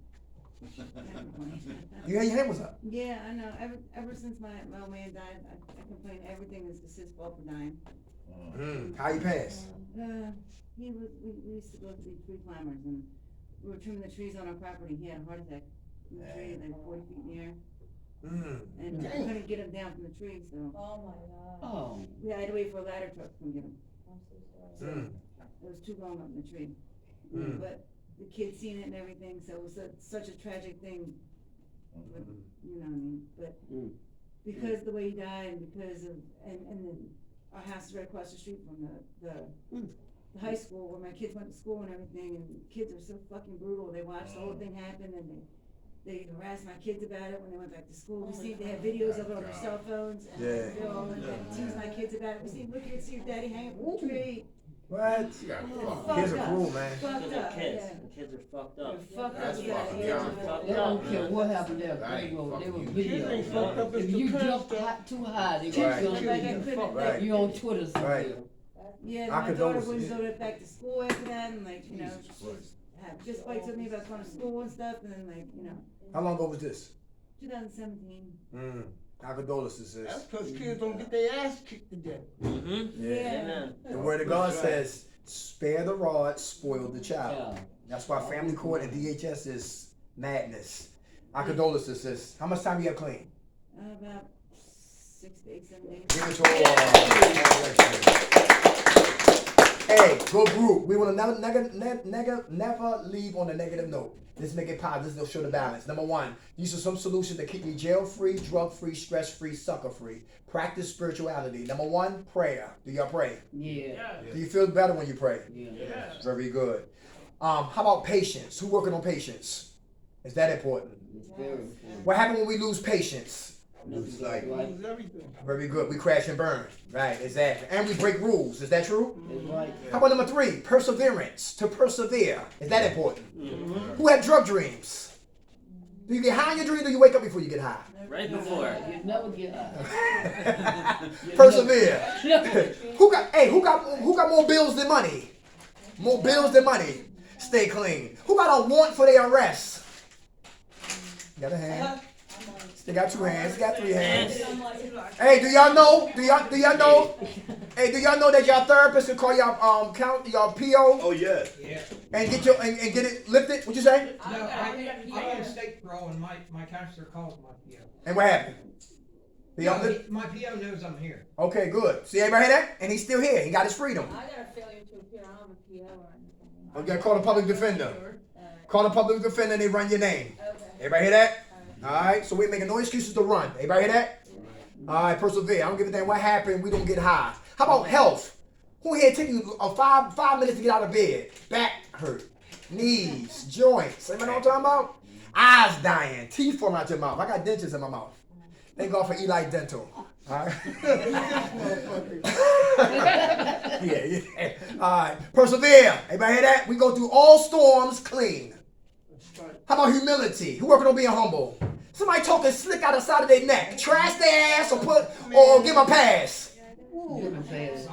You had your hand was up. Yeah, I know. Ever since my old man died, I complain everything is his fault for dying. How you pass? We used to go to be tree climbers, and we were trimming the trees on our property. He had a heart attack in the tree, like 40 feet in the air. And I couldn't get him down from the tree, so. Oh my God. Oh. We had to wait for a ladder truck to come get him. I'm so sorry. It was too long up in the tree. But the kids seen it and everything, so it was such a tragic thing. But, you know what I mean? But because the way he died, and because of, and then our house is right across the street from the high school where my kids went to school and everything, and kids are so fucking brutal. They watched the whole thing happen, and they harassed my kids about it when they went back to school. We see they have videos of it on their cell phones, and they all tease my kids about it. We see, look, you see your daddy hanging from the tree. What? Kids are cruel, man. Fucked up. Kids. Yeah. The kids are fucked up. They're fucked That's up. Yeah, fucking yeah, young. yeah. They don't care what happened there. That ain't They were fucking video. Kids ain't fucked up, it's If the you parents jump that- too high, they Right. gonna kill Like I you. couldn't, Right. You on Twitter somewhere. Right. Yeah, I my daughter condolences. wouldn't go back to school after that, and like, you know, Jesus Christ. have just fights with me about going to school and stuff, and then like, you know, How long ago was this? 2017. Our condolences, sis. That's because kids don't get their ass kicked to death. Yeah. Amen. The word of God says, spare the rod, spoil the child. Yeah. That's why family court and DHS is madness. Our condolences, sis. How much time you have clean? About 6 to 8, 7 days. Give it to all. Hey, good group. We want to never leave on a negative note. Let's make it positive. Let's show the balance. Number one, use some solutions to keep me jail-free, drug-free, stress-free, sucker-free. Practice spirituality. Number one, prayer. Do y'all pray? Yeah. Do you feel better when you pray? Yeah. Very good. How about patience? Who working on patience? Is that important? It's very important. What happens when we lose patience? Lose like Lose everything. Very good. We crash and burn. Right, exactly. And we break rules. Is that true? That's right. How about number three? Perseverance. To persevere. Is that important? Who had drug dreams? Do you get high in your dream or do you wake up before you get high? Right before. You never get high. Persevere. who got more bills than money? More bills than money. Stay clean. Who got a warrant for their arrest? Got a hand. They got 2 hands. They got 3 hands. Hey, do y'all know? Do y'all know? Hey, do y'all know that your therapist can call your your PO oh yeah. and get your and get it lifted? What you say? No, I got a state parole, and my counselor calls my PO. And what happened? He uplifted? My PO knows I'm here. Okay, good. See everybody hear that? And he's still here. He got his freedom. I got a failure to appear. I don't have a PO or anything. You gotta call the public defender. Call the public defender and they run your name. Okay. Everybody hear that? All right, so we're making no excuses to run. Everybody hear that? All right, persevere. I don't give a damn what happened. We don't get high. How about health? Who here take you 5 minutes to get out of bed? Back hurt, knees, joints. Anybody know what I'm talking about? Eyes dying, teeth falling out your mouth. I got dentures in my mouth. Thank God for Eli Dental. All right. yeah. All right, persevere. Everybody hear that? We go through all storms clean. How about humility? Who working on being humble? Somebody talking slick out the side of their neck. Trash their ass or give them a pass. Give him a pass.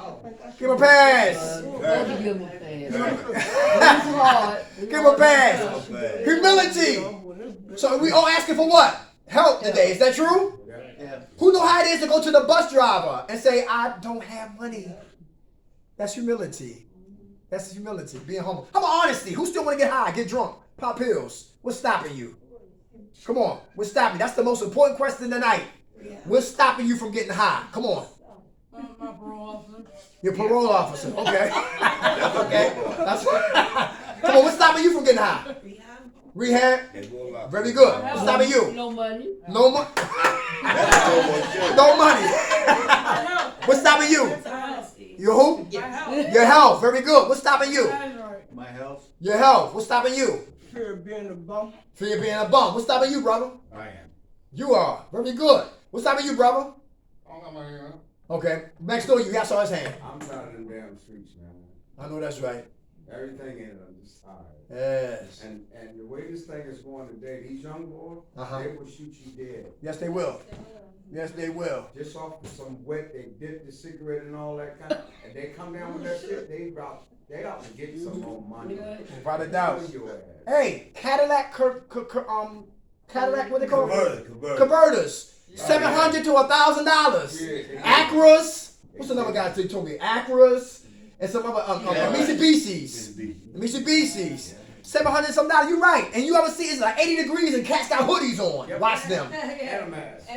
Give them a pass. Don't give him a pass. It's hard. Give them a pass. Humility. So we all asking for what? Help today. Is that true? Yeah. Who know how it is to go to the bus driver and say, I don't have money? That's humility. That's humility. Being humble. How about honesty? Who still want to get high, get drunk, pop pills? What's stopping you? Come on. What's stopping you? That's the most important question tonight. What's stopping you from getting high? Come on. My parole officer. Your parole officer. Okay. Okay. That's Come on. What's stopping you from getting high? Rehab. They go a lot. Very good. What's stopping you? No money. No money. That's so much shit. No money. What's stopping you? Your who? Your health. Very good. What's stopping you? My health. Your health. What's stopping you? Fear of being a bum. Fear of being a bum. What's stopping you, brother? I am. You are. Very good. What's stopping you, brother? I don't got my hand up. Okay. Next door, you got saw his hand. I'm tired of them damn streets, man. I know that's right. Everything in it, I'm just tired. Yes. And the way this thing is going today, these young boys, they will shoot you dead. Yes, they will. Yes, they will. Just off of some wet, they dip the cigarette and all that kind of, and they come down with that shit, they out to get some more money. Without a doubt. Your ass. Hey, Cadillac, Cadillac, what they call it? Converters. Converters. $700 to $1,000. Acras. What's another guy that told me? Acras. And some other Mitsubishis. Mitsubishis. $700 you right. And you ever see it's like 80 degrees and cats got hoodies on. Yep. Watch them. And a mask.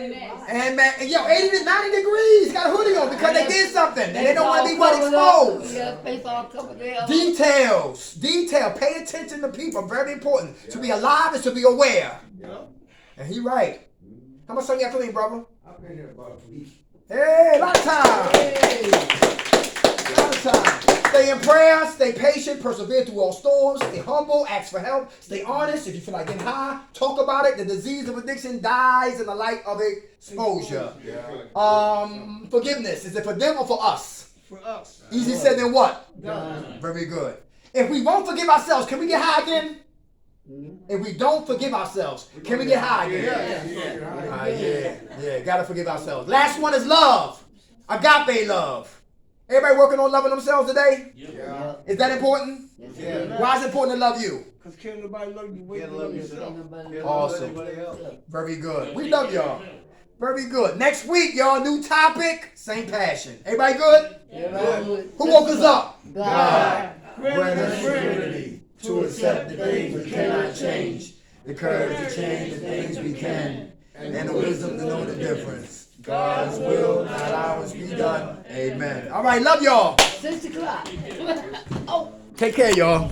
And man, yo, 80 to 90 degrees got a hoodie on because they did something. And they don't want to be well exposed. Yeah, face all covered there. Details. Detail. Pay attention to people. Very important. To be alive is to be aware. Yeah. And he right. How much time you got clean, brother? I've been here about a week. Hey, a lot of time. Hey. A lot of time. Stay in prayer, stay patient, persevere through all storms, stay humble, ask for help, stay honest. If you feel like getting high, talk about it. The disease of addiction dies in the light of exposure. Forgiveness, is it for them or for us? For us. Easy said than what? Done. Very good. If we won't forgive ourselves, can we get high again? If we don't forgive ourselves, can we get high again? Yeah, gotta forgive ourselves. Last one is love. Agape love. Everybody working on loving themselves today? Yeah. Is that important? Yeah. Why is it important to love you? Because can't nobody love you way Can't you love love yourself. yourself. Awesome. Anybody else. Very good. We love y'all. Very good. Next week, y'all, new topic, same passion. Everybody good? Yeah. Who woke us up? God. Grant us unity to accept the things we cannot change, the courage to change the things we can, and the wisdom to know the difference. God's will, not ours, be done. Amen. All right, love y'all. 6 o'clock. Oh. Take care, y'all.